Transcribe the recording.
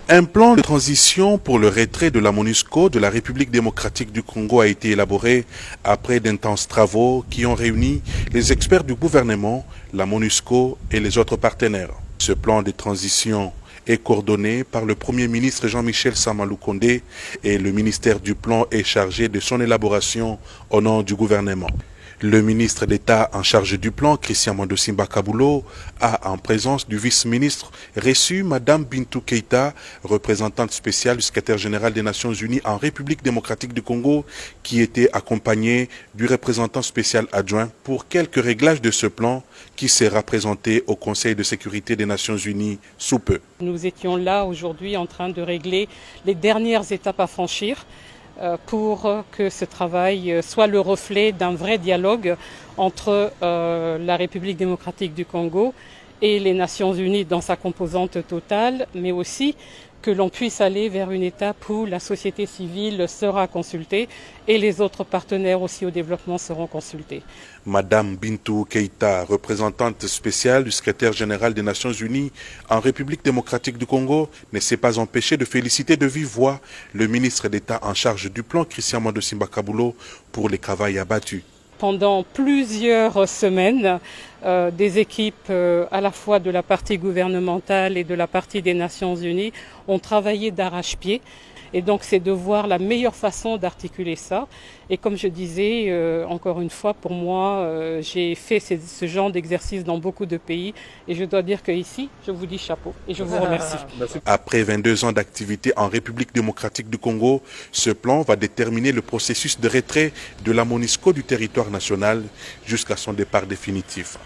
Un plan de transition pour le retrait de la MONUSCO de la République démocratique du Congo a été élaboré après d'intenses travaux qui ont réuni les experts du gouvernement, la MONUSCO et les autres partenaires. Ce plan de transition est coordonné par le Premier ministre Jean-Michel Sama Lukonde et le ministère du Plan est chargé de son élaboration au nom du gouvernement. Le ministre d'État en charge du plan, Christian Mando Simba Kabulo, a, en présence du vice-ministre, reçu Mme Bintou Keïta, représentante spéciale du secrétaire général des Nations Unies en République démocratique du Congo, qui était accompagnée du représentant spécial adjoint pour quelques réglages de ce plan qui sera présenté au Conseil de sécurité des Nations Unies sous peu. Nous étions là aujourd'hui en train de régler les dernières étapes à franchir pour que ce travail soit le reflet d'un vrai dialogue entre la République démocratique du Congo et les Nations Unies dans sa composante totale, mais aussi que l'on puisse aller vers une étape où la société civile sera consultée et les autres partenaires aussi au développement seront consultés. Madame Bintou Keïta, représentante spéciale du secrétaire général des Nations Unies en République démocratique du Congo, ne s'est pas empêchée de féliciter de vive voix le ministre d'État en charge du plan, Christian Mando Simba Kabulo, pour les travaux abattus. Pendant plusieurs semaines, des équipes à la fois de la partie gouvernementale et de la partie des Nations Unies ont travaillé d'arrache-pied. Et donc c'est de voir la meilleure façon d'articuler ça. Et comme je disais, encore une fois, pour moi, j'ai fait ce genre d'exercice dans beaucoup de pays. Et je dois dire qu'ici, je vous dis chapeau et je vous remercie. Après 22 ans d'activité en République démocratique du Congo, ce plan va déterminer le processus de retrait de la MONUSCO du territoire national jusqu'à son départ définitif.